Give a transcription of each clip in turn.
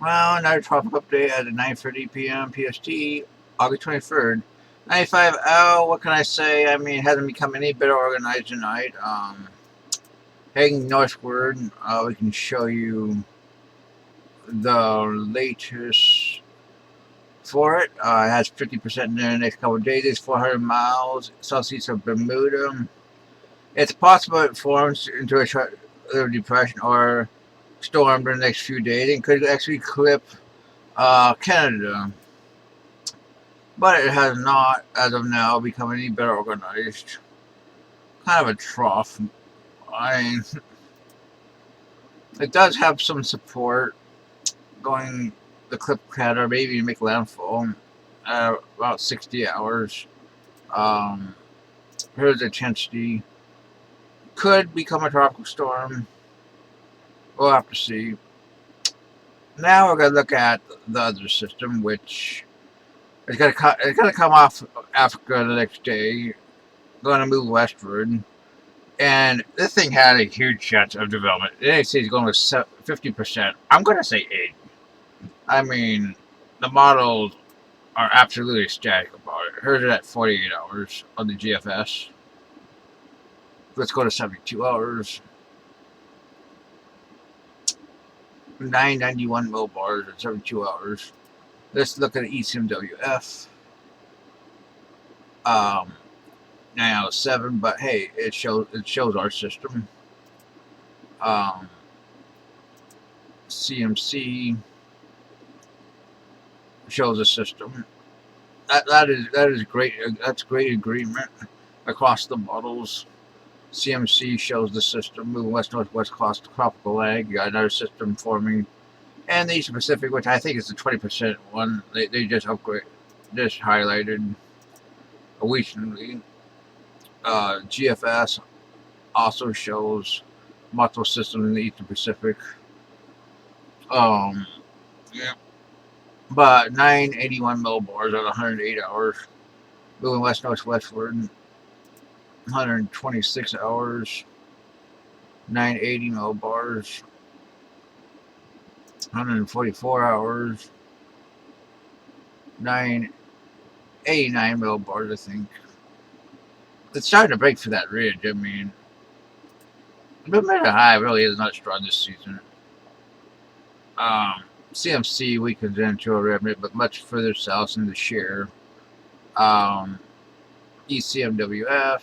Well, another tropical update at 9:30 p.m. PST, August 23rd. 95. Oh, what can I say? I mean, it hasn't become any better organized tonight. Heading northward, we can show you the latest for it. It has 50% in the next couple of days. It's 400 miles southeast of Bermuda. It's possible it forms into a short depression or storm during the next few days and could actually clip Canada. But it has not, as of now, become any better organized. Kind of a trough. I mean, it does have some support going the clip cutter, maybe make landfall about 60 hours. Um, Here's the intensity. Could become a tropical storm. We'll have to see. Now we're going to look at the other system, which is going to come off Africa the next day, going to move westward. And this thing had a huge chance of development. They say it's going with 50%. I'm going to say 8. I mean, the models are absolutely ecstatic about it. Heard it at 48 hours on the GFS. Let's go to 72 hours. 991 millibars at 72 hours. Let's look at ECMWF. 907, but hey, it shows our system. CMC shows a system. That is great. That's great agreement across the models. CMC shows the system moving west northwest across the tropical lag. You got another system forming, and the East Pacific, which I think is the 20% one. They just highlighted recently. GFS also shows multiple systems in the Eastern Pacific. Yeah. But 981 millibars at 108 hours. Moving west northwestward, 126 hours. 980 millibars. 144 hours. 989 millibars, I think. It's starting to break for that ridge. I mean, the Bermuda High really is not strong this season. CMC weakens into a remnant, but much further south in the shear. ECMWF.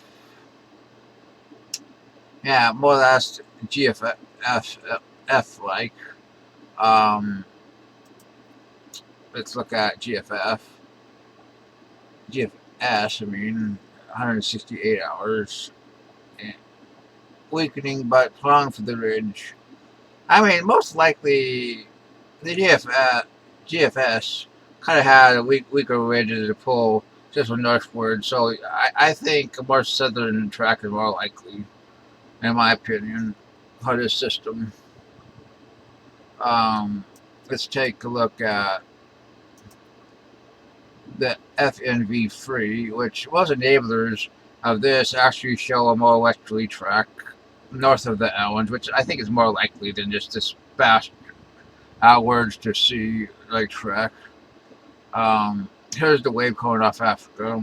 Yeah, more or less GFF like. Let's look at GFF. GFS, I mean, 168 hours. Weakening, but strong for the ridge. I mean, most likely the GFS kind of had a weaker ridge to pull just northward, so I think a more southern track is more likely, in my opinion, for this system. Let's take a look at the FNV free, which was enablers of this actually show a more westerly track north of the islands, which I think is more likely than just this fast outwards to sea like track. Here's the wave coming off Africa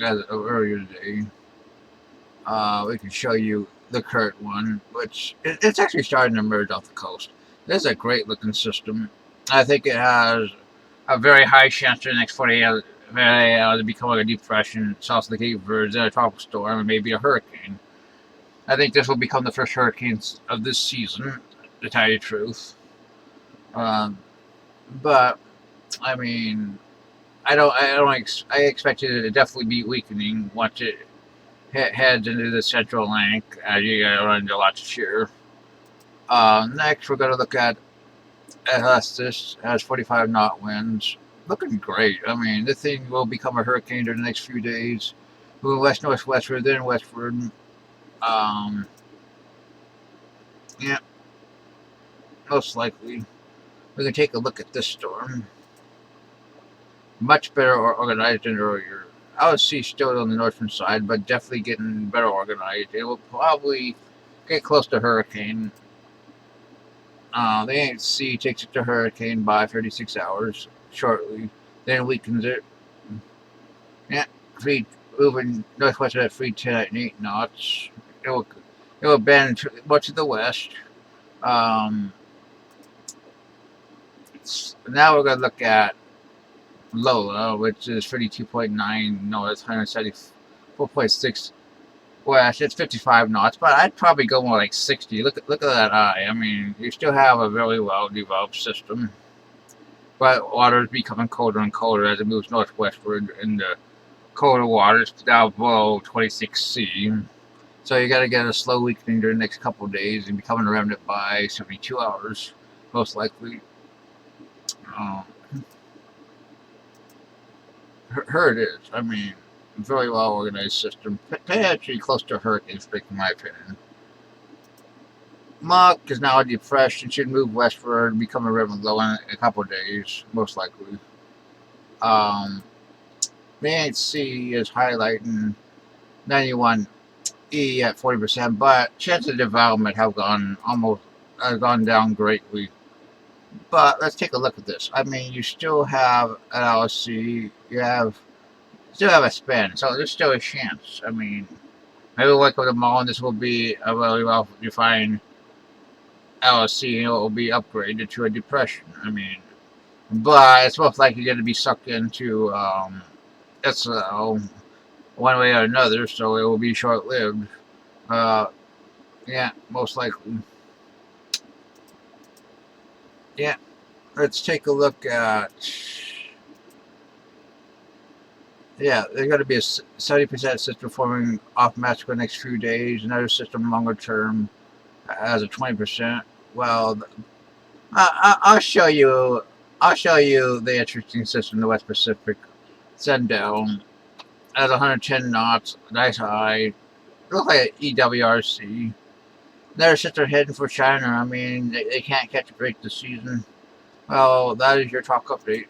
as of earlier today. We can show you the current one, which it's actually starting to emerge off the coast. This is a great looking system. I think it has a very high chance in the next 48 hours to become like a depression south of the Cape Verdes, then a tropical storm, and maybe a hurricane. I think this will become the first hurricanes of this season, to tell you the truth. But I mean, I expect it to definitely be weakening once it heads into the central Atlantic, as you run into lots of shear. Next, we're going to look at Estes. Has 45 knot winds. Looking great. I mean, this thing will become a hurricane during the next few days. Moving west northwestward, then westward. Yeah, most likely. We can take a look at this storm. Much better organized than earlier. I would see still on the northern side, but definitely getting better organized. It will probably get close to hurricane. The ANC takes it to hurricane by 36 hours shortly, then weakens it. Yeah, free moving northwest at 310 at 8 knots. It will, it will bend much to the west. Um, Now we're going to look at LALA, which is 32.9 north, 174.6 west. It's 55 knots, but I'd probably go more like 60. Look at that eye. I mean, you still have a very well developed system, but water is becoming colder and colder as it moves northwestward in the colder waters down below 26C. So you got to get a slow weakening during the next couple of days and becoming a remnant by 72 hours, most likely. Um, Her it is. I mean, very well organized system. Actually close to a hurricane streak, in my opinion. Moke is now a depression, should move westward and become a river low in a couple of days, most likely. Um, the ANC is highlighting 91E at 40%, but chances of development have gone down greatly. But let's take a look at this. I mean, you still have an LSC, still have a spin, so there's still a chance. I mean, maybe we'll wake up tomorrow and this will be a really well defined LSC and it will be upgraded to a depression. I mean, but it's most likely going to be sucked into ISELLE one way or another, so it will be short lived. Yeah, most likely. Yeah, let's take a look at. Yeah, there's going to be a 70% system forming off match for the next few days. Another system longer term has a 20%. Well, I'll show you. I'll show you the interesting system in the West Pacific. Sendell has 110 knots, nice high. Looks like an EWRC. Another system heading for China. I mean, they can't catch a break this season. Well, that is your talk update.